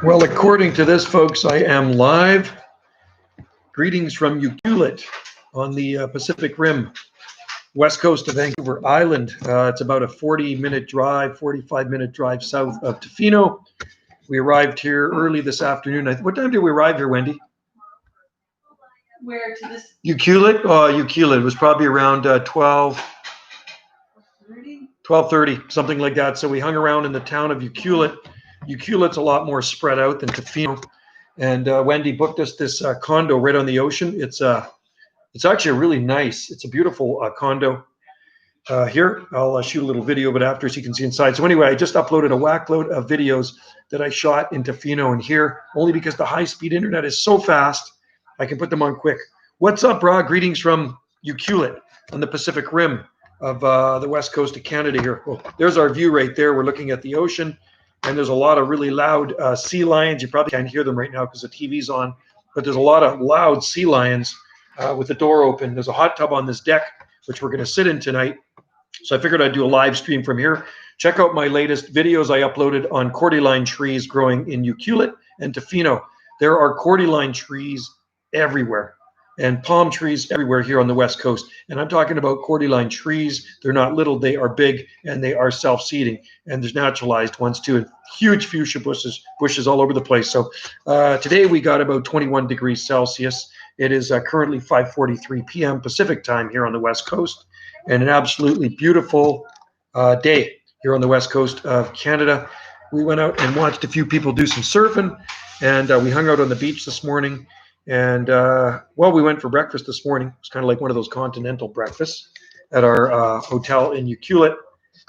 Well, according to this, folks, I am live. Greetings from Ucuelet on the Pacific Rim, west coast of Vancouver Island. It's about a 45-minute drive south of Tofino. We arrived here early this afternoon. What time did we arrive here, Wendy? Where to this? Ucuelet? Ucuelet. It was probably around 12:30, something like that. So we hung around in the town of Ucuelet. Ucuelet's a lot more spread out than Tofino. And Wendy booked us this condo right on the ocean. It's actually really nice. It's a beautiful condo. Here, I'll shoot a little video of it after so you can see inside. So anyway, I just uploaded a whack load of videos that I shot in Tofino and here, only because the high-speed internet is so fast, I can put them on quick. What's up, brah? Greetings from Ucuelet on the Pacific Rim of the west coast of Canada here. Well, there's our view right there. We're looking at the ocean, and there's a lot of really loud sea lions. You probably can't hear them right now because the TV's on, but there's a lot of loud sea lions with the door open. There's a hot tub on this deck, which we're going to sit in tonight. So I figured I'd do a live stream from here. Check out my latest videos I uploaded on cordyline trees growing in Ucuelet and Tofino. There are cordyline trees everywhere and palm trees everywhere here on the west coast. And I'm talking about cordyline trees. They're not little, they are big, and they are self-seeding. And there's naturalized ones too, and huge fuchsia bushes all over the place. So today we got about 21 degrees Celsius. It is currently 5:43 p.m. Pacific time here on the west coast, and an absolutely beautiful day here on the west coast of Canada. We went out and watched a few people do some surfing, and we hung out on the beach this morning. And we went for breakfast this morning. It's kind of like one of those continental breakfasts at our hotel in Ucuelet,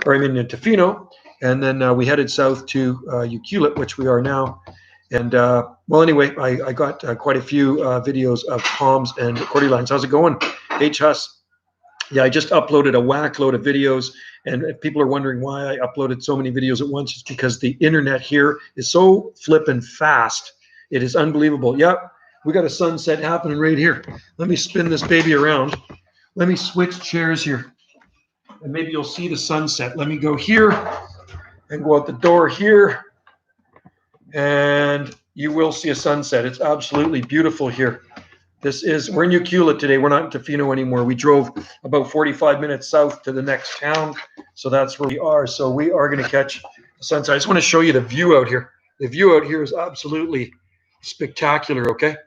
in Tofino. And then we headed south to Ucuelet, which we are now. And anyway, I got quite a few videos of palms and cordylines. How's it going, H. Huss? Yeah, I just uploaded a whack load of videos, and if people are wondering why I uploaded so many videos at once, it's because the internet here is so flippin' fast. It is unbelievable. Yep, we got a sunset happening right here. Let me spin this baby around. Let me switch chairs here, and maybe you'll see the sunset. Let me go here and go out the door here, and you will see a sunset. It's absolutely beautiful here. We're in Ucuelet today. We're not in Tofino anymore. We drove about 45 minutes south to the next town. So that's where we are. So we are going to catch the sunset. I just want to show you the view out here. The view out here is absolutely spectacular, okay?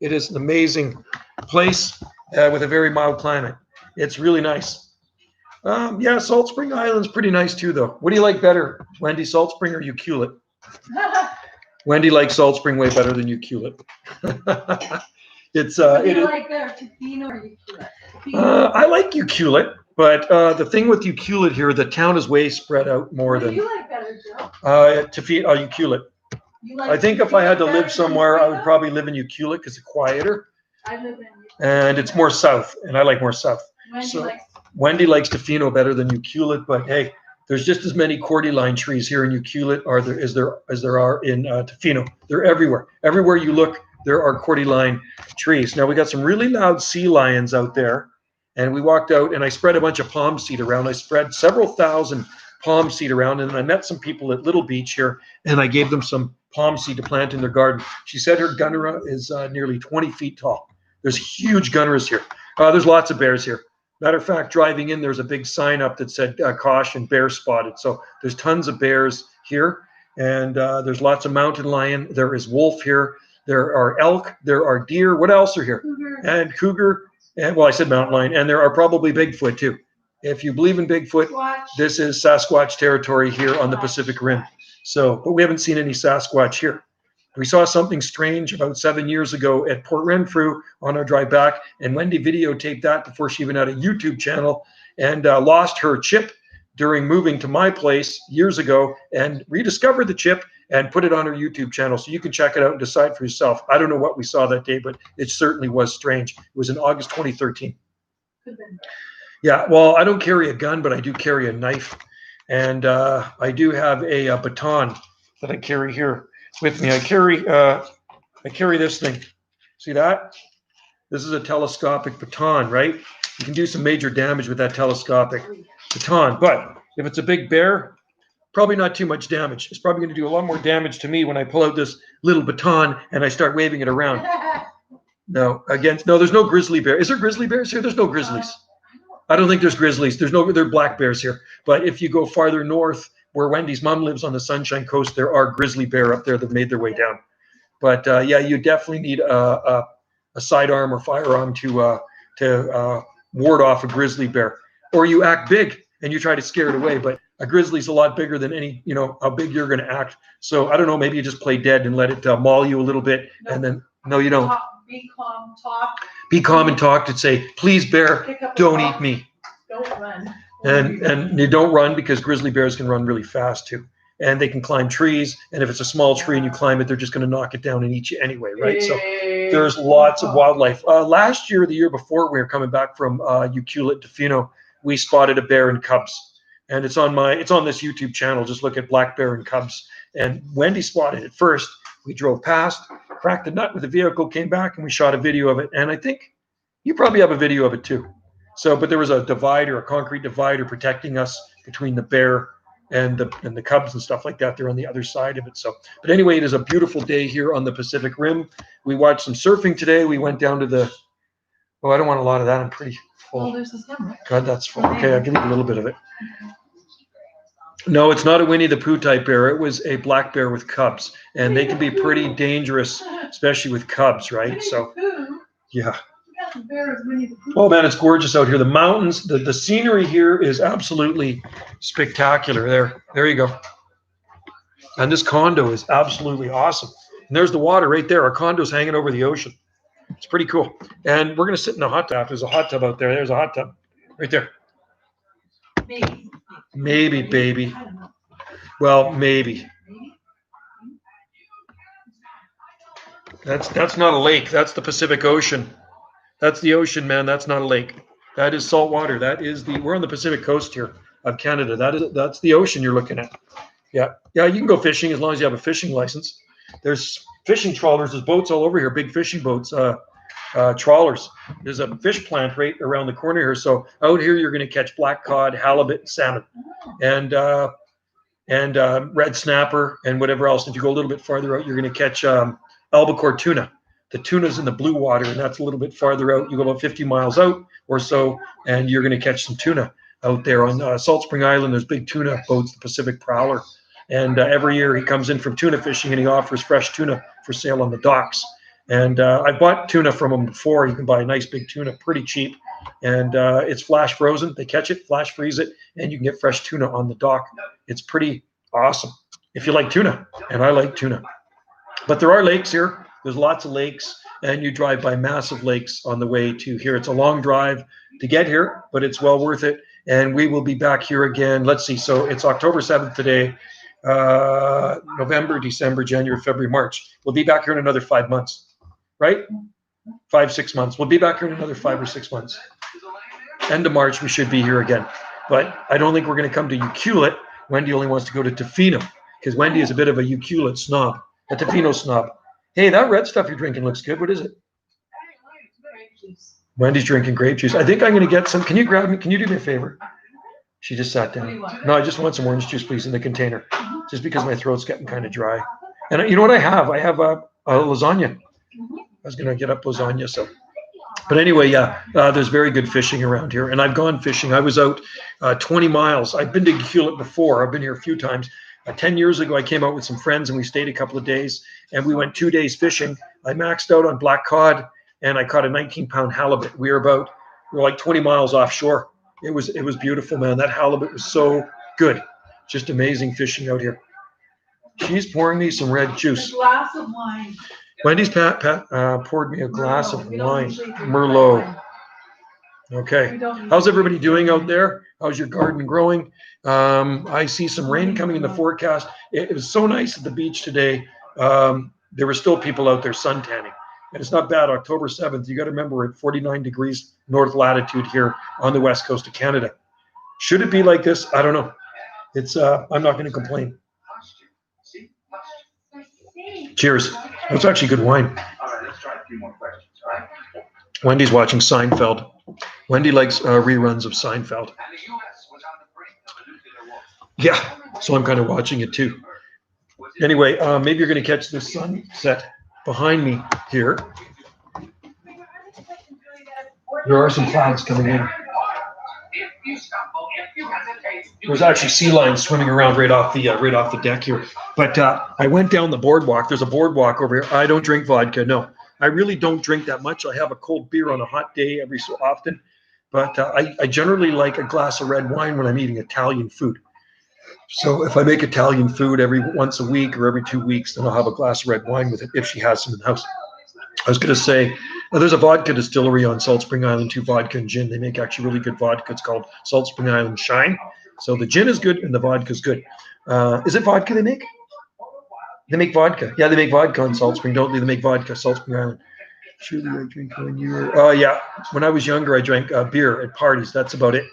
It is an amazing place with a very mild climate. It's really nice. Salt Spring Island's pretty nice too, though. What do you like better, Wendy, Salt Spring or Ucuelet? Wendy likes Salt Spring way better than Ucuelet. Like better, Tofino or Ucuelet? I like Ucuelet, but the thing with Ucuelet here, the town is way spread out more than. What do you like better, Joe? Ucuelet. I think if I had to live somewhere, I would probably live in Ucuelet because it's quieter. I live in. And it's more south, and I like more south. Wendy likes Tofino better than Ucuelet, but hey, there's just as many cordyline trees here in Ucuelet as there are in Tofino. They're everywhere. Everywhere you look, there are cordyline trees. Now we got some really loud sea lions out there, and we walked out and I spread a bunch of palm seed around. I spread several thousand palm seed around, and I met some people at Little Beach here, and I gave them some palm seed to plant in their garden. She said her gunnera is nearly 20 feet tall. There's huge gunneras here. There's lots of bears here. Matter of fact, driving in, there's a big sign up that said caution, bear spotted. So there's tons of bears here, and there's lots of mountain lion. There is wolf here. There are elk, there are deer. What else are here? Cougar. And cougar. And I said mountain lion. And there are probably Bigfoot too. If you believe in Bigfoot, this is Sasquatch territory here on the Pacific Rim. So, but we haven't seen any Sasquatch here. We saw something strange about 7 years ago at Port Renfrew on our drive back, and Wendy videotaped that before she even had a YouTube channel, and lost her chip during moving to my place years ago, and rediscovered the chip and put it on her YouTube channel. So you can check it out and decide for yourself. I don't know what we saw that day, but it certainly was strange. It was in August 2013. Yeah, well, I don't carry a gun, but I do carry a knife. And I do have a baton that I carry here with me. I carry this thing. See that? This is a telescopic baton, right? You can do some major damage with that telescopic baton. But if it's a big bear, probably not too much damage. It's probably going to do a lot more damage to me when I pull out this little baton and I start waving it around. No, there's no grizzly bear. Is there grizzly bears here? There's no grizzlies. I don't think there's grizzlies. There are black bears here. But if you go farther north, where Wendy's mom lives on the Sunshine Coast, there are grizzly bear up there that made their way down. But yeah, you definitely need a sidearm or firearm to ward off a grizzly bear. Or you act big and you try to scare it away. But a grizzly's a lot bigger than how big you're going to act. So I don't know, maybe you just play dead and let it maul you a little bit. No. And then, no, you don't. Be calm, talk. Be calm and talk to say, please, bear, don't eat me. Don't run. And you don't run because grizzly bears can run really fast too. And they can climb trees. And if it's a small tree and you climb it, they're just going to knock it down and eat you anyway, right? So there's lots of wildlife. Last year, the year before, we were coming back from Ucuelet to Fino, we spotted a bear and cubs. And it's on this YouTube channel. Just look at black bear and cubs. And Wendy spotted it first. We drove past, cracked the nut with the vehicle, came back, and we shot a video of it. And I think you probably have a video of it too. So, but there was a concrete divider protecting us between the bear and the cubs and stuff like that. They're on the other side of it. So, but anyway, it is a beautiful day here on the Pacific Rim. We watched some surfing today. We went down to I don't want a lot of that. I'm pretty full. Oh, there's this camera. God, that's full. Okay, I'll give you a little bit of it. No, it's not a Winnie the Pooh type bear. It was a black bear with cubs, and they can be pretty dangerous, especially with cubs, right? So, yeah. Oh man, it's gorgeous out here. The mountains, the scenery here is absolutely spectacular. There you go. And this condo is absolutely awesome. And there's the water right there. Our condo's hanging over the ocean. It's pretty cool. And we're gonna sit in a hot tub. There's a hot tub out there. There's a hot tub right there. Maybe, baby. Well, maybe. That's not a lake. That's the Pacific Ocean. That's the ocean, man. That's not a lake. That is salt water. We're on the Pacific coast here of Canada. That's the ocean you're looking at. Yeah. Yeah, you can go fishing as long as you have a fishing license. There's fishing trawlers. There's boats all over here, big fishing boats. Trawlers. There's a fish plant right around the corner here. So out here, you're going to catch black cod, halibut, salmon, and red snapper and whatever else. If you go a little bit farther out, you're going to catch albacore tuna. The tuna's in the blue water, and that's a little bit farther out. You go about 50 miles out or so, and you're going to catch some tuna out there on Salt Spring Island. There's big tuna boats, the Pacific Prowler. And every year he comes in from tuna fishing, and he offers fresh tuna for sale on the docks. And I bought tuna from him before. You can buy a nice big tuna pretty cheap. And it's flash frozen. They catch it, flash freeze it, and you can get fresh tuna on the dock. It's pretty awesome if you like tuna. And I like tuna. But there are lakes here. There's lots of lakes. And you drive by massive lakes on the way to here. It's a long drive to get here, but it's well worth it. And we will be back here again. Let's see. So it's October 7th today. November, December, January, February, March. We'll be back here in another 5 months. Right? 5-6 months. We'll be back here in another 5 or 6 months. End of March, we should be here again. But I don't think we're going to come to Ucuelet. Wendy only wants to go to Tofino because Wendy is a bit of a Ucuelet snob, a Tofino snob. Hey, that red stuff you're drinking looks good. What is it? Wendy's drinking grape juice. I think I'm going to get some. Can you grab me? Can you do me a favor? She just sat down. No, I just want some orange juice, please, in the container, just because my throat's getting kind of dry. And you know what I have? I have a lasagna. I was going to get up lasagna. So, but anyway, yeah, there's very good fishing around here. And I've gone fishing. I was out 20 miles. I've been to Ucuelet before. I've been here a few times. 10 years ago, I came out with some friends and we stayed a couple of days and we went 2 days fishing. I maxed out on black cod and I caught a 19-pound halibut. We were like 20 miles offshore. It was beautiful, man. That halibut was so good. Just amazing fishing out here. She's pouring me some red juice. A glass of wine. Wendy's poured me a glass of wine. Merlot. Okay. How's everybody doing out there? How's your garden growing? I see some rain coming in the forecast. It was so nice at the beach today. There were still people out there suntanning. And it's not bad. October 7th, you got to remember we're at 49 degrees north latitude here on the west coast of Canada. Should it be like this? I don't know. It's I'm not going to complain. Cheers. That's actually good wine. All right, let's try a few more questions. All right. Wendy's watching Seinfeld. Wendy likes reruns of Seinfeld. Yeah, so I'm kind of watching it too. Anyway, maybe you're going to catch the sunset behind me here. There are some clouds coming in. There's actually sea lions swimming around right off the deck here. But I went down the boardwalk. There's a boardwalk over here. I don't drink vodka. No, I really don't drink that much. I have a cold beer on a hot day every so often. But I generally like a glass of red wine when I'm eating Italian food. So if I make Italian food every once a week or every 2 weeks, then I'll have a glass of red wine with it if she has some in the house. I was going to say, there's a vodka distillery on Salt Spring Island too, vodka and gin. They make actually really good vodka. It's called Salt Spring Island Shine. So the gin is good and the vodka is good. Is it vodka they make? They make vodka. Yeah, they make vodka on Salt Spring, don't they? They make vodka, Salt Spring Island. Surely I drink when you were. Yeah, when I was younger, I drank beer at parties. That's about it.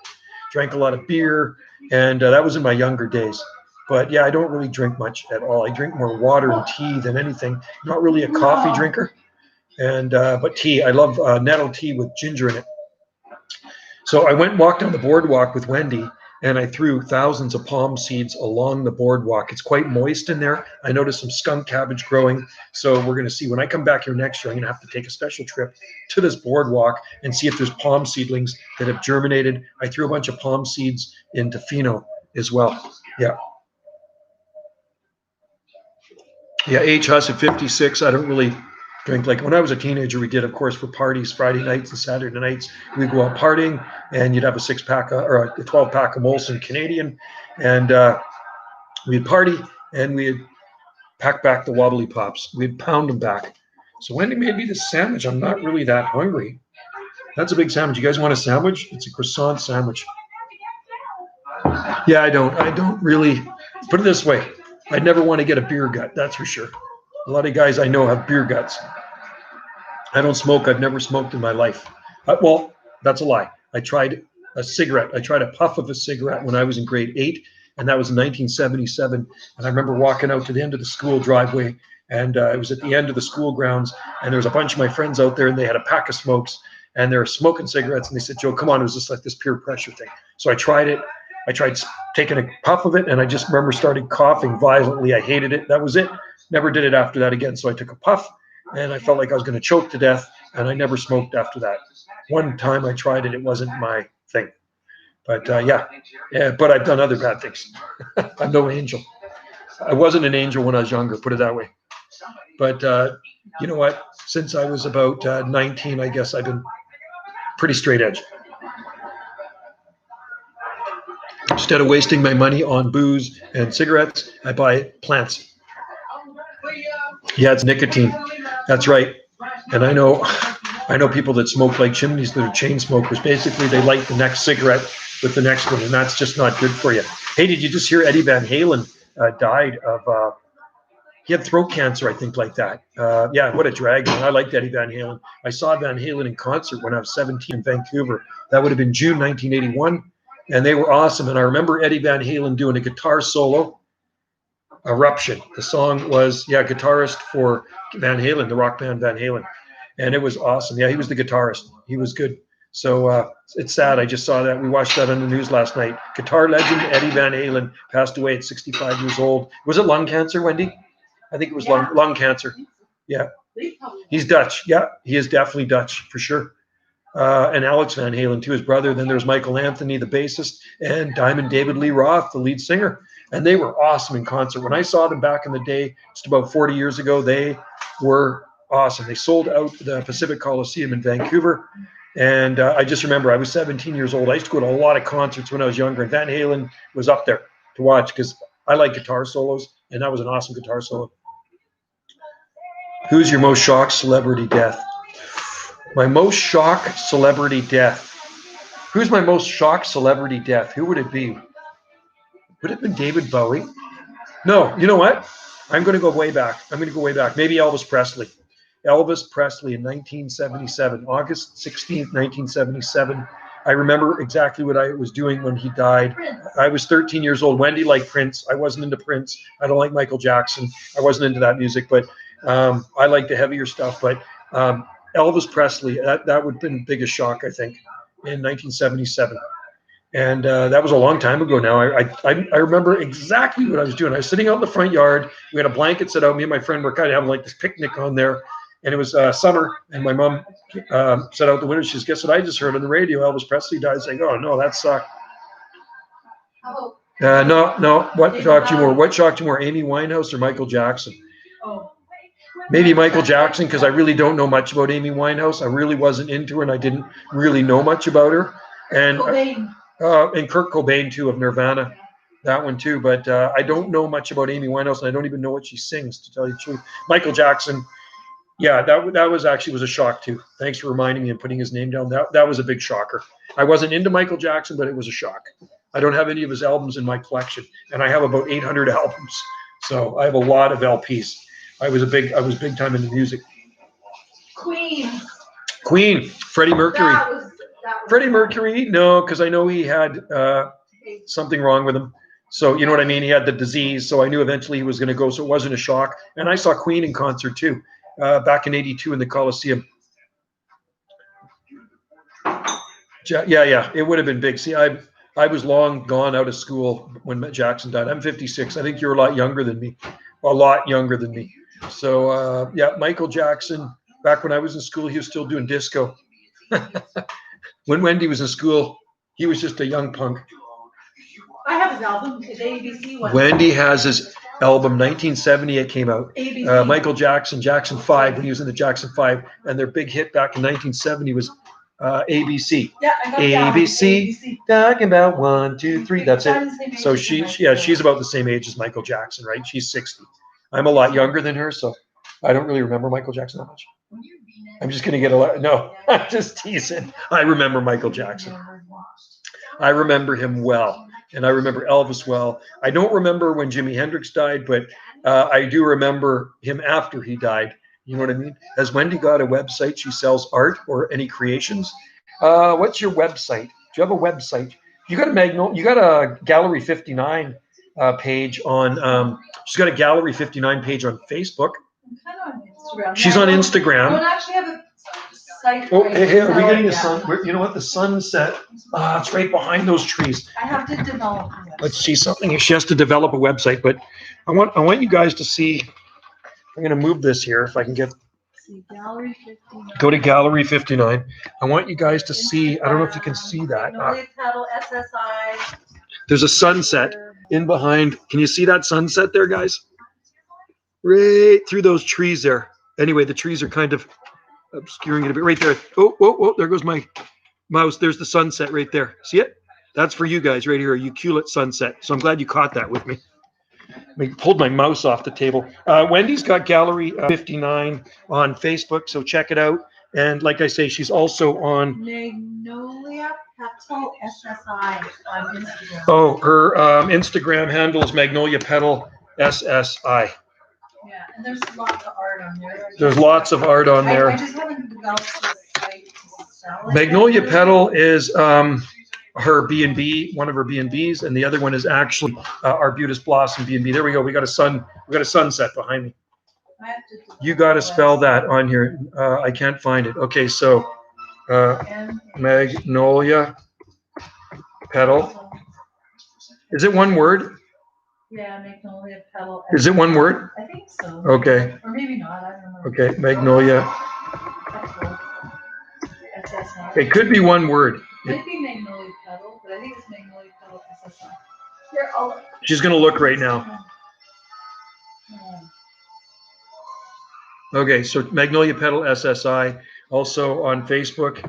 Drank a lot of beer, and that was in my younger days. But yeah, I don't really drink much at all. I drink more water and tea than anything. Not really a coffee drinker. And but tea, I love nettle tea with ginger in it. So I went and walked down the boardwalk with Wendy, and I threw thousands of palm seeds along the boardwalk. It's quite moist in there. I noticed some skunk cabbage growing. So we're going to see when I come back here next year, I'm going to have to take a special trip to this boardwalk and see if there's palm seedlings that have germinated. I threw a bunch of palm seeds into Fino as well. Yeah. Yeah, H. Huss at 56. I don't really drink. Like when I was a teenager, we did, of course, for parties, Friday nights and Saturday nights, we'd go out partying, and you'd have a 6-pack or a 12-pack of Molson Canadian, and we'd party, and we'd pack back the wobbly pops. We'd pound them back. So Wendy made me this sandwich. I'm not really that hungry. That's a big sandwich. You guys want a sandwich? It's a croissant sandwich. Yeah, I don't really. Put it this way. I'd never want to get a beer gut, that's for sure. A lot of guys I know have beer guts. I don't smoke. I've never smoked in my life. Well, that's a lie. I tried a cigarette. I tried a puff of a cigarette when I was in grade 8, and that was in 1977. And I remember walking out to the end of the school driveway, and it was at the end of the school grounds, and there was a bunch of my friends out there, and they had a pack of smokes, and they were smoking cigarettes, and they said, Joe, come on. It was just like this peer pressure thing. So I tried it. I tried taking a puff of it, and I just remember started coughing violently. I hated it. That was it. Never did it after that again. So I took a puff, and I felt like I was going to choke to death, and I never smoked after that. One time I tried it. It wasn't my thing. But yeah, but I've done other bad things. I'm no angel. I wasn't an angel when I was younger, put it that way. But you know what? Since I was about 19, I guess I've been pretty straight edge. Instead of wasting my money on booze and cigarettes, I buy plants. Yeah, it's nicotine. That's right. And I know people that smoke like chimneys that are chain smokers. Basically, they light the next cigarette with the next one, and that's just not good for you. Hey, did you just hear Eddie Van Halen died of, he had throat cancer, I think, like that. Yeah, what a drag. I liked Eddie Van Halen. I saw Van Halen in concert when I was 17 in Vancouver. That would have been June 1981. And they were awesome. And I remember Eddie Van Halen doing a guitar solo, Eruption. The song was, guitarist for Van Halen, the rock band Van Halen. And it was awesome. Yeah, he was the guitarist. He was good. So it's sad. I just saw that. We watched that on the news last night. Guitar legend Eddie Van Halen passed away at 65 years old. Was it lung cancer, Wendy? I think it was lung cancer. Yeah. He's Dutch. Yeah, he is definitely Dutch for sure. And Alex Van Halen, too, his brother. Then there's Michael Anthony, the bassist, and Diamond David Lee Roth, the lead singer. And they were awesome in concert. When I saw them back in the day, just about 40 years ago, they were awesome. They sold out the Pacific Coliseum in Vancouver. And I just remember I was 17 years old. I used to go to a lot of concerts when I was younger. And Van Halen was up there to watch because I like guitar solos. And that was an awesome guitar solo. Who's your most shocked celebrity death? My most shocked celebrity death. Who's my most shocked celebrity death? Who would it be? Would it have been David Bowie? No, you know what? I'm going to go way back. Maybe Elvis Presley. Elvis Presley in 1977, August 16th, 1977. I remember exactly what I was doing when he died. I was 13 years old. Wendy liked Prince. I wasn't into Prince. I don't like Michael Jackson. I wasn't into that music, but I like the heavier stuff. But Elvis Presley, that would have been the biggest shock, I think, in 1977. And that was a long time ago now. I remember exactly what I was doing. I was sitting out in the front yard. We had a blanket set out. Me and my friend were kind of having like this picnic on there. And it was summer. And my mom set out the window. She says, guess what I just heard on the radio? Elvis Presley died. I was like, oh, no, that sucked. No. What shocked you more? What shocked you more, Amy Winehouse or Michael Jackson? Oh. Maybe Michael Jackson, because I really don't know much about Amy Winehouse. I really wasn't into her, and I didn't really know much about her. And Kurt Cobain too, of Nirvana, that one too. But I don't know much about Amy Winehouse, and I don't even know what she sings, to tell you the truth. Michael Jackson, yeah, that was a shock too. Thanks for reminding me and putting his name down. That was a big shocker. I wasn't into Michael Jackson, but it was a shock. I don't have any of his albums in my collection, and I have about 800 albums, so I have a lot of LPs. I was big time into music. Queen, Freddie Mercury. That was Freddie Mercury, no, because I know he had something wrong with him. So you know what I mean? He had the disease, so I knew eventually he was going to go, so it wasn't a shock. And I saw Queen in concert too, back in '82 in the Coliseum. Yeah, it would have been big. See, I was long gone out of school when Jackson died. I'm 56. I think you're a lot younger than me. So, Michael Jackson, back when I was in school, he was still doing disco. When Wendy was in school, he was just a young punk. I have his album, the ABC one. Wendy has his album, 1970 it came out. Michael Jackson 5, when he was in the Jackson 5, and their big hit back in 1970 was ABC. Yeah, I got ABC, talking about 1, 2, 3. That's it. So she's about the same age as Michael Jackson, right? She's 60. I'm a lot younger than her, so I don't really remember Michael Jackson that much. I'm just gonna get a lot. No, I'm just teasing. I remember Michael Jackson. I remember him well, and I remember Elvis well. I don't remember when Jimi Hendrix died, but I do remember him after he died. You know what I mean? Has Wendy got a website? She sells art or any creations. What's your website? Do you have a website? You got a Gallery 59 page on. She's got a Gallery 59 page on Facebook. I'm kind of on Instagram. She's on Instagram. I don't actually have a site. Oh, hey, are we getting the sun? You know what? The sunset. It's right behind those trees. I have to develop. Let's see something. She has to develop a website, but I want you guys to see. I'm going to move this here if I can get. Gallery 59. Go to Gallery 59. I want you guys to see. I don't know if you can see that. Title SSI. There's a sunset in behind. Can you see that sunset there, guys? Right through those trees there. Anyway, the trees are kind of obscuring it a bit. Right there. Oh, there goes my mouse. There's the sunset right there. See it? That's for you guys right here, a Ucuelet sunset. So I'm glad you caught that with me. I pulled my mouse off the table. Wendy's got Gallery 59 on Facebook, so check it out. And like I say, she's also on Magnolia Petal SSI on Instagram. Oh, her Instagram handle is Magnolia Petal SSI. Yeah, and there's lots of art on there. There's lots of art on there. I just haven't developed the site to sell it. Magnolia Petal is her B&B, one of her B&Bs, and the other one is actually Arbutus Blossom B&B. There we go. We got a sunset behind me. You got to spell that on here. I can't find it. Okay, so Magnolia Petal. Is it one word? Yeah, Magnolia Petal. Is it one word? I think so. Okay. Or maybe not. I don't know. Okay, Magnolia. It could be one word. It might be Magnolia Petal, but I think it's Magnolia Petal SSI. Here, she's going to look right now. Okay, so Magnolia Petal SSI, also on Facebook,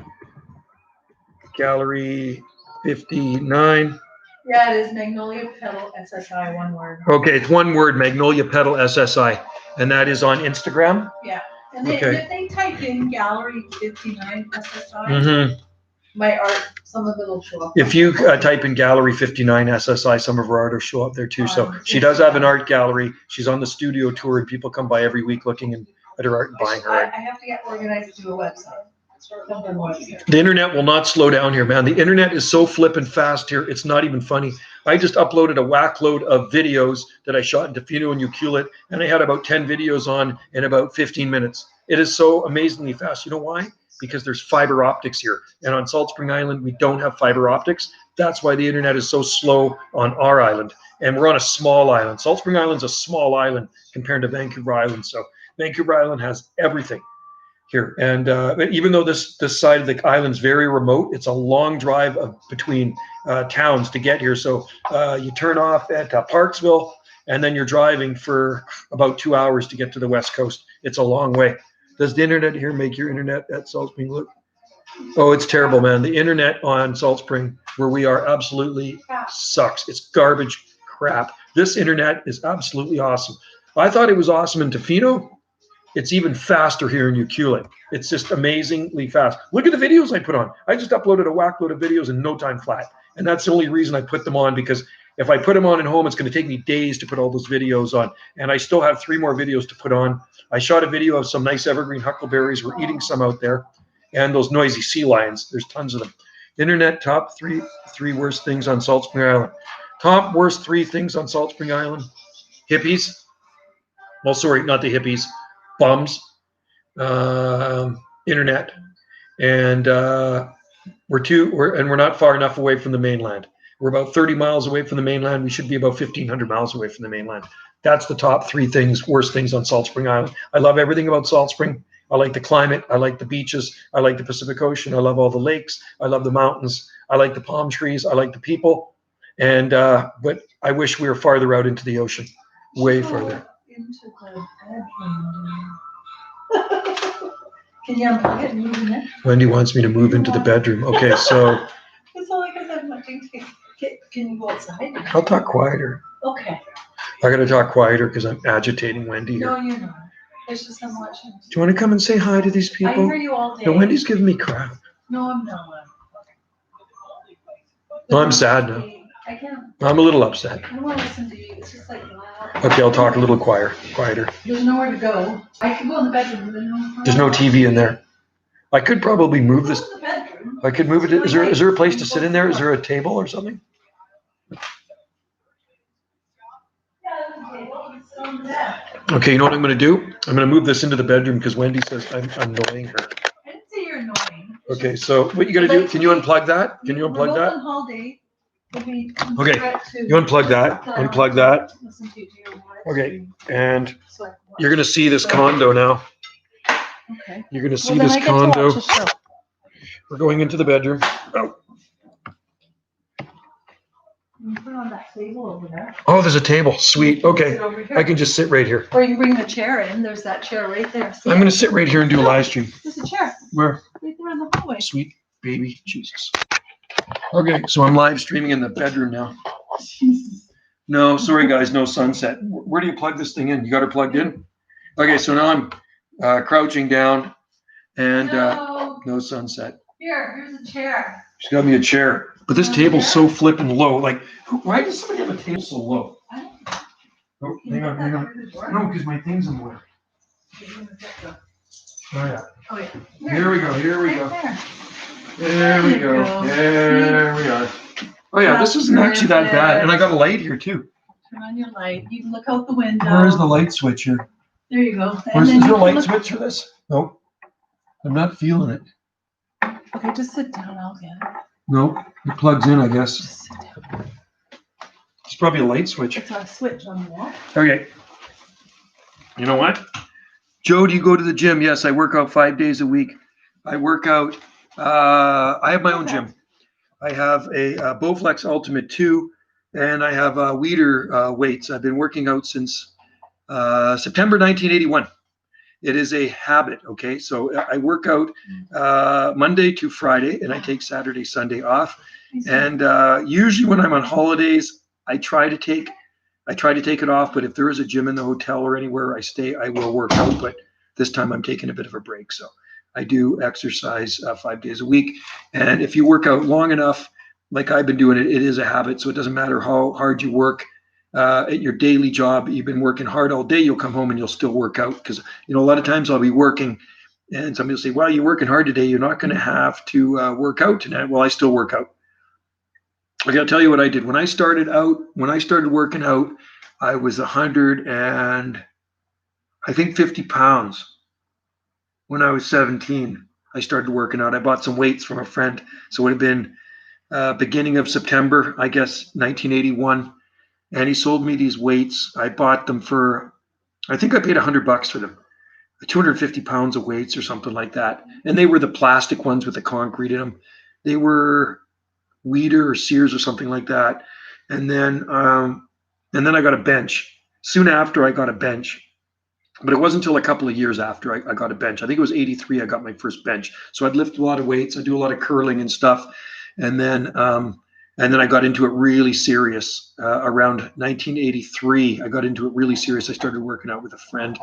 Gallery 59. Yeah, it is Magnolia Petal SSI, one word. Okay, it's one word, Magnolia Petal SSI, and that is on Instagram? Yeah, and if they type in Gallery 59 SSI, mm-hmm. My art, some of it will show up. If you type in Gallery 59 SSI, some of her art will show up there too. So she does have an art gallery. She's on the studio tour, and people come by every week looking at her art and buying her art. I have to get organized to do a website. The internet will not slow down here, man. The internet is so flippin' fast here. It's not even funny. I just uploaded a whack load of videos that I shot in Tofino and Ucuelet, and I had about 10 videos on in about 15 minutes. It is so amazingly fast. You know why? because there's fiber optics here. And on Salt Spring Island, we don't have fiber optics. That's why the internet is so slow on our island. And we're on a small island. Salt Spring Island's a small island compared to Vancouver Island. So Vancouver Island has everything here. And even though this side of the island's very remote, it's a long drive between towns to get here. So you turn off at Parksville, and then you're driving for about 2 hours to get to the West Coast. It's a long way. Does the internet here make your internet at Salt Spring look? Oh, it's terrible, man. The internet on Salt Spring, where we are, absolutely sucks. It's garbage crap. This internet is absolutely awesome. I thought it was awesome in Tofino. It's even faster here in Ucuelet. It's just amazingly fast. Look at the videos I put on. I just uploaded a whack load of videos in no time flat. And that's the only reason I put them on, because if I put them on at home, it's going to take me days to put all those videos on. And I still have 3 more videos to put on. I shot a video of some nice evergreen huckleberries. We're eating some out there. And those noisy sea lions. There's tons of them. Internet top three worst things on Salt Spring Island. Top worst 3 things on Salt Spring Island. Hippies. Well, sorry, not the hippies. Bums. Internet. And we're not far enough away from the mainland. We're about 30 miles away from the mainland. We should be about 1,500 miles away from the mainland. That's the top 3 things, worst things on Salt Spring Island. I love everything about Salt Spring. I like the climate. I like the beaches. I like the Pacific Ocean. I love all the lakes. I love the mountains. I like the palm trees. I like the people. And but I wish we were farther out into the ocean, way farther. Into the bedroom. Can you unplug it and move in it? Wendy wants me to move into the bedroom. Okay, so It's only because I'm watching TV. Can you go outside? I'll talk quieter. Okay. I got to talk quieter because I'm agitating Wendy here. No, you're not. It's just I'm watching. Do you want to come and say hi to these I people? hear you all day. No, Wendy's giving me crap. No, I'm not. No, I'm sad now. I can't. I'm a little upset. I don't want to listen to you. It's just like loud. Okay, I'll talk a little quieter. There's nowhere to go. I can go in the bedroom. But There's no TV in there. I could probably move this. Go in the bedroom. I could move it. Is there a place to sit in there? Is there a table or something? Okay, you know what I'm going to do? I'm going to move this into the bedroom because Wendy says I'm annoying her. I didn't say you're annoying. Okay, so what you got to do? Can you unplug that? Can you unplug We're both that? on holiday. Okay, you unplug that. Unplug that. Listen to your wife. Okay, and So I can watch. you're going to see this condo now. Okay. You're going to see Well, then this I get to watch condo. the show. We're going into the bedroom. Oh. You put it on that table over there. Oh, there's a table. Sweet. Okay, Sit over here. I can just sit right here. Or you can bring the chair in. There's that chair right there. See I'm it? going to sit right here and do a live stream. There's a chair Where? right there in the hallway. Sweet baby Jesus. Okay, so I'm live streaming in the bedroom now. No, sorry guys, no sunset. Where do you plug this thing in? You got it plugged in? Okay, so now I'm crouching down and No. no sunset. Here's a chair. She's got me a chair. But this table's so flipping low. Like, why does somebody have a table so low? I don't Oh, Can you hang on, get hang that on. through the door? No, because my thing's in the way. Oh, Oh, yeah. yeah. Here we go, here we Right go. there. There we go. There we are. Oh, yeah, this isn't actually that bad. And I got a light here, too. Turn on your light. You can look out the window. Where's the light switch here? There you go. Is then there you a can light look- switch for this? Nope. I'm not feeling it. Okay, just sit down. I'll get it. Nope. It plugs in, I guess. Just sit down. It's probably a light switch. It's a switch on the wall. Okay. You know what? Joe, do you go to the gym? Yes, I work out 5 days a week. I work out. I have my own gym. I have a Bowflex Ultimate 2, and I have Weeder weights. I've been working out since September 1981. It is a habit, okay? So I work out Monday to Friday, and I take Saturday, Sunday off. And usually when I'm on holidays, I try to take it off. But if there is a gym in the hotel or anywhere I stay, I will work out. But this time I'm taking a bit of a break. So I do exercise 5 days a week. And if you work out long enough, like I've been doing it, it is a habit. So it doesn't matter how hard you work at your daily job. You've been working hard all day. You'll come home and you'll still work out. Because, you know, a lot of times I'll be working and somebody will say, well, you're working hard today. You're not going to have to work out tonight. Well, I still work out. I got to tell you what I did. When I started working out, I was 50 pounds when I was 17. I started working out. I bought some weights from a friend. So it would have been beginning of September, I guess, 1981. And he sold me these weights. I bought them for, I think I paid $100 for them. 250 pounds of weights or something like that. And they were the plastic ones with the concrete in them. They were Weider or Sears or something like that. And then I got a bench. Soon after I got a bench, but it wasn't until a couple of years after I got a bench. I think it was 83 I got my first bench. So I'd lift a lot of weights. I do a lot of curling and stuff. And then I got into it really serious around 1983. I got into it really serious. I started working out with a friend.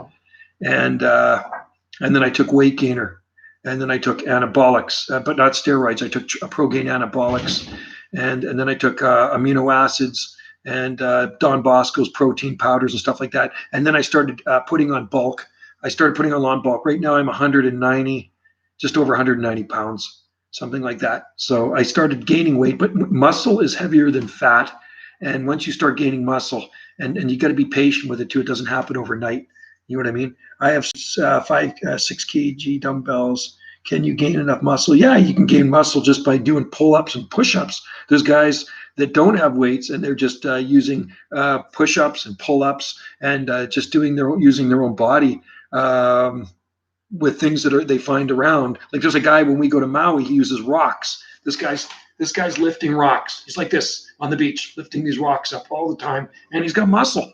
And then I took weight gainer, and then I took anabolics, but not steroids. I took Pro-Gain anabolics, and then I took amino acids and Don Bosco's protein powders and stuff like that. And then I started putting on bulk. I started putting on bulk. Right now I'm 190, just over 190 pounds, something like that. So I started gaining weight, but muscle is heavier than fat. And once you start gaining muscle, and you got to be patient with it too, it doesn't happen overnight. You know what I mean? I have 6 kg dumbbells. Can you gain enough muscle? Yeah, you can gain muscle just by doing pull-ups and push-ups. There's guys that don't have weights and they're just using push-ups and pull-ups and just using their own body with things that they find around. Like there's a guy when we go to Maui, he uses rocks. This guy's lifting rocks. He's like this on the beach, lifting these rocks up all the time, and he's got muscle.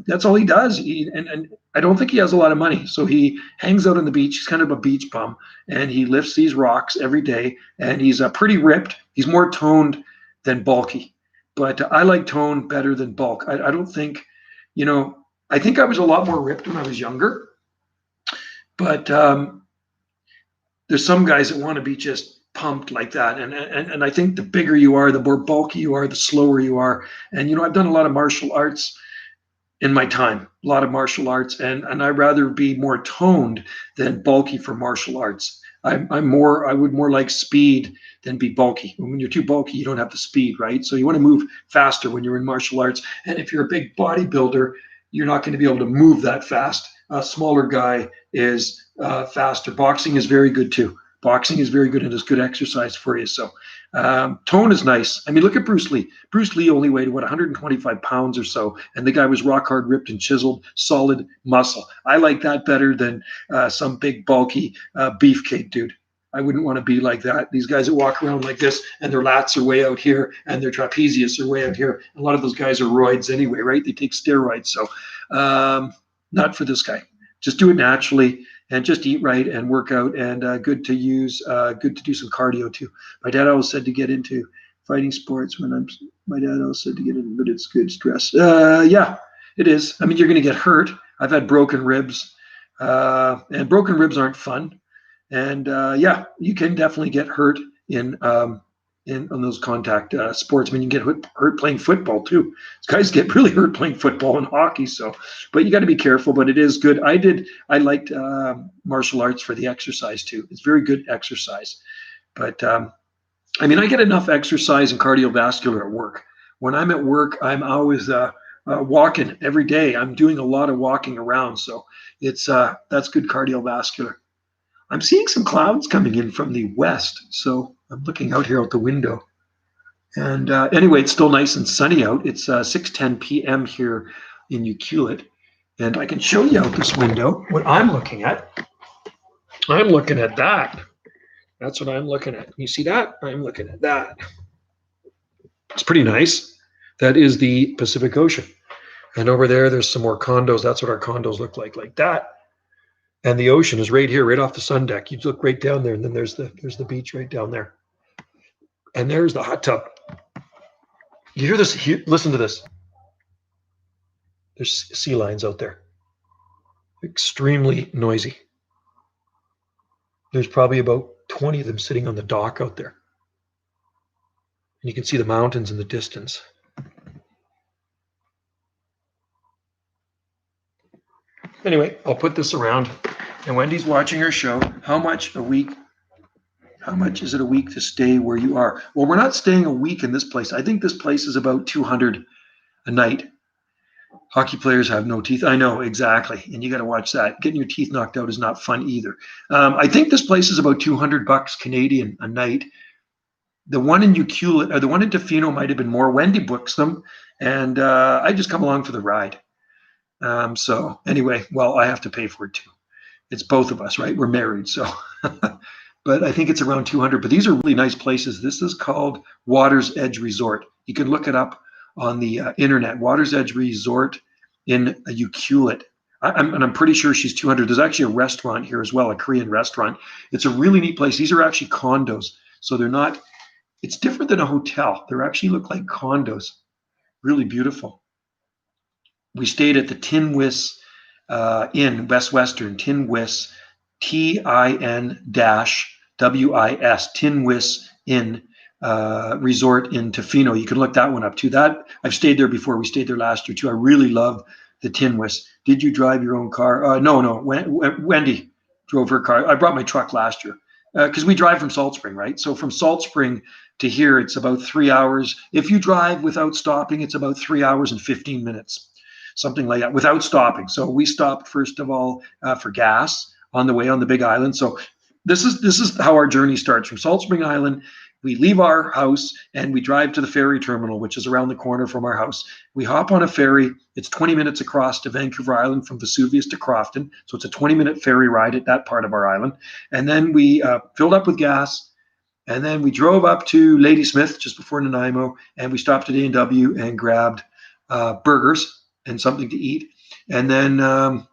That's all he does. And I don't think he has a lot of money. So he hangs out on the beach. He's kind of a beach bum, and he lifts these rocks every day. And he's pretty ripped. He's more toned than bulky. But I like tone better than bulk. I don't think, I think I was a lot more ripped when I was younger. But there's some guys that want to be just pumped like that. And I think the bigger you are, the more bulky you are, the slower you are. And, I've done a lot of martial arts in my time, a lot of martial arts, and I'd rather be more toned than bulky for martial arts. I would more like speed than be bulky. When you're too bulky, you don't have the speed, right? So you want to move faster when you're in martial arts. And if you're a big bodybuilder, you're not going to be able to move that fast. A smaller guy is faster. Boxing is very good too. Boxing is very good and is good exercise for you. So tone is nice. I mean, look at Bruce Lee. Bruce Lee only weighed, 125 pounds or so. And the guy was rock hard, ripped and chiseled, solid muscle. I like that better than some big, bulky beefcake dude. I wouldn't want to be like that. These guys that walk around like this and their lats are way out here and their trapezius are way out here. A lot of those guys are roids anyway, right? They take steroids. So not for this guy. Just do it naturally. And just eat right and work out, and good to do some cardio too. My dad always said to get into fighting sports but it's good stress. Yeah, it is. I mean, you're going to get hurt. I've had broken ribs, and broken ribs aren't fun. And yeah, you can definitely get hurt on those contact sports. I mean, you get hurt playing football too. These guys get really hurt playing football and hockey. So, but you got to be careful. But it is good. I liked martial arts for the exercise too. It's very good exercise. But I mean, I get enough exercise and cardiovascular at work. When I'm at work, I'm always walking every day. I'm doing a lot of walking around. So that's good cardiovascular. I'm seeing some clouds coming in from the west. So I'm looking out here out the window. And anyway, it's still nice and sunny out. It's 6:10 p.m. here in Ucuelet. And I can show you out this window what I'm looking at. I'm looking at that. That's what I'm looking at. You see that? I'm looking at that. It's pretty nice. That is the Pacific Ocean. And over there's some more condos. That's what our condos look like that. And the ocean is right here, right off the sun deck. You look right down there, and then there's the beach right down there. And there's the hot tub. You hear this? Listen to this. There's sea lions out there. Extremely noisy. There's probably about 20 of them sitting on the dock out there. And you can see the mountains in the distance. Anyway, I'll put this around. And Wendy's watching her show. How much is it a week to stay where you are? Well, we're not staying a week in this place. I think this place is about $200 a night. Hockey players have no teeth. I know, exactly. And you got to watch that. Getting your teeth knocked out is not fun either. I think this place is about $200 Canadian a night. The one in Ucuelet, or the one in Tofino might have been more. Wendy books them, and I just come along for the ride. So anyway, well, I have to pay for it too. It's both of us, right? We're married, so. But I think it's around 200. But these are really nice places. This is called Water's Edge Resort. You can look it up on the internet. Water's Edge Resort in Ucuelet. I'm pretty sure she's 200. There's actually a restaurant here as well, a Korean restaurant. It's a really neat place. These are actually condos, so they're not. It's different than a hotel. They actually look like condos. Really beautiful. We stayed at the Tin Wis Inn, Best Western, Tin Wis, TIN-WIS, Tin Wis Inn Resort in Tofino. You can look that one up too. That I've stayed there before. We stayed there last year too. I really love the Tin Wis. Did you drive your own car? No. Wendy drove her car. I brought my truck last year because we drive from Salt Spring, right? So from Salt Spring to here, it's about 3 hours. If you drive without stopping, it's about 3 hours and 15 minutes. Something like that, without stopping. So we stopped first of all for gas on the way on the Big Island. So this is how our journey starts from Salt Spring Island. We leave our house and we drive to the ferry terminal, which is around the corner from our house. We hop on a ferry. It's 20 minutes across to Vancouver Island from Vesuvius to Crofton. So it's a 20-minute ferry ride at that part of our island. And then we filled up with gas. And then we drove up to Ladysmith just before Nanaimo. And we stopped at A&W and grabbed burgers and something to eat, and then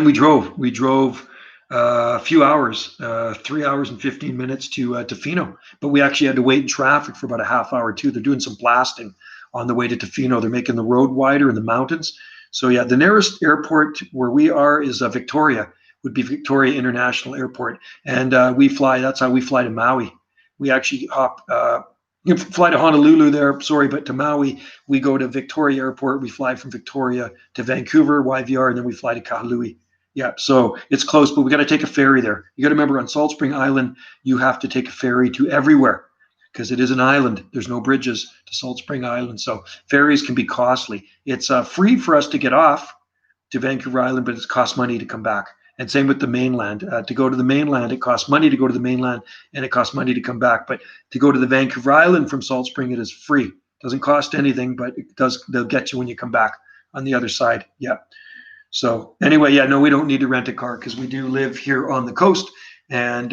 we drove. We drove a few hours, 3 hours and 15 minutes to Tofino. But we actually had to wait in traffic for about a half hour too. They're doing some blasting on the way to Tofino. They're making the road wider in the mountains. So yeah, the nearest airport where we are is Victoria. Would be Victoria International Airport, and we fly. That's how we fly to Maui. We actually hop. You fly to Honolulu there, but to Maui, we go to Victoria Airport. We fly from Victoria to Vancouver, YVR, and then we fly to Kahului. Yeah, so it's close, but we got to take a ferry there. You got to remember on Salt Spring Island, you have to take a ferry to everywhere because it is an island. There's no bridges to Salt Spring Island, so ferries can be costly. It's free for us to get off to Vancouver Island, but it costs money to come back. And same with the mainland. To go to the mainland, it costs money to go to the mainland, and it costs money to come back. But to go to the Vancouver Island from Salt Spring, it is free. It doesn't cost anything, but it does. They'll get you when you come back on the other side. Yeah. So anyway, yeah, no, we don't need to rent a car because we do live here on the coast, and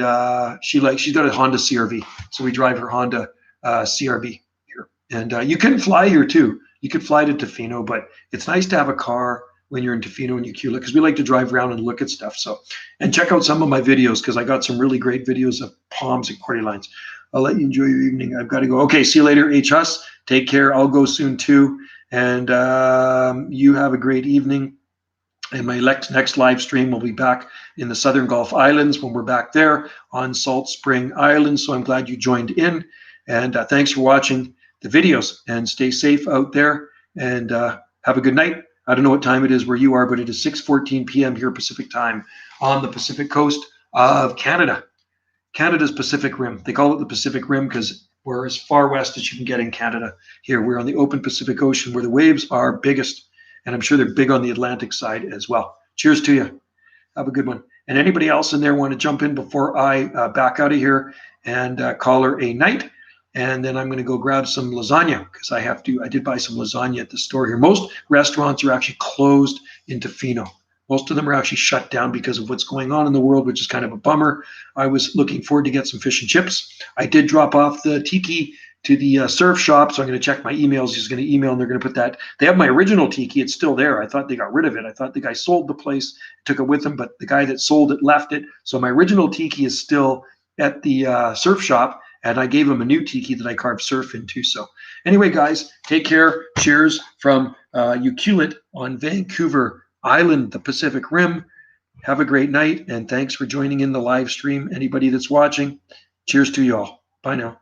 she's got a Honda CRV, so we drive her Honda CRV here. And you can fly here too. You could fly to Tofino, but it's nice to have a car when you're in Tofino and Ucuelet, because we like to drive around and look at stuff. So, and check out some of my videos because I got some really great videos of palms and quarter lines. I'll let you enjoy your evening. I've got to go. Okay, see you later, H. Huss. Take care. I'll go soon too. And you have a great evening. And my next live stream will be back in the Southern Gulf Islands when we're back there on Salt Spring Island. So I'm glad you joined in. And thanks for watching the videos. And stay safe out there. And have a good night. I don't know what time it is where you are, but it is 6:14 p.m. here Pacific time on the Pacific coast of Canada. Canada's Pacific Rim. They call it the Pacific Rim because we're as far west as you can get in Canada. Here, we're on the open Pacific Ocean where the waves are biggest. And I'm sure they're big on the Atlantic side as well. Cheers to you. Have a good one. And anybody else in there want to jump in before I back out of here and call her a night? And then I'm going to go grab some lasagna because I did buy some lasagna at the store here. Most restaurants are actually closed in Tofino. Most of them are actually shut down because of what's going on in the world, which is kind of a bummer. I was looking forward to get some fish and chips. I did drop off the tiki to the surf shop, so I'm going to check my emails. He's going to email, and they're going to put that. They have my original tiki. It's still there. I thought they got rid of it. I thought the guy sold the place, took it with him, but the guy that sold it left it. So my original tiki is still at the surf shop. And I gave him a new tiki that I carved surf into. So anyway, guys, take care. Cheers from Ucuelet on Vancouver Island, the Pacific Rim. Have a great night. And thanks for joining in the live stream. Anybody that's watching, cheers to you all. Bye now.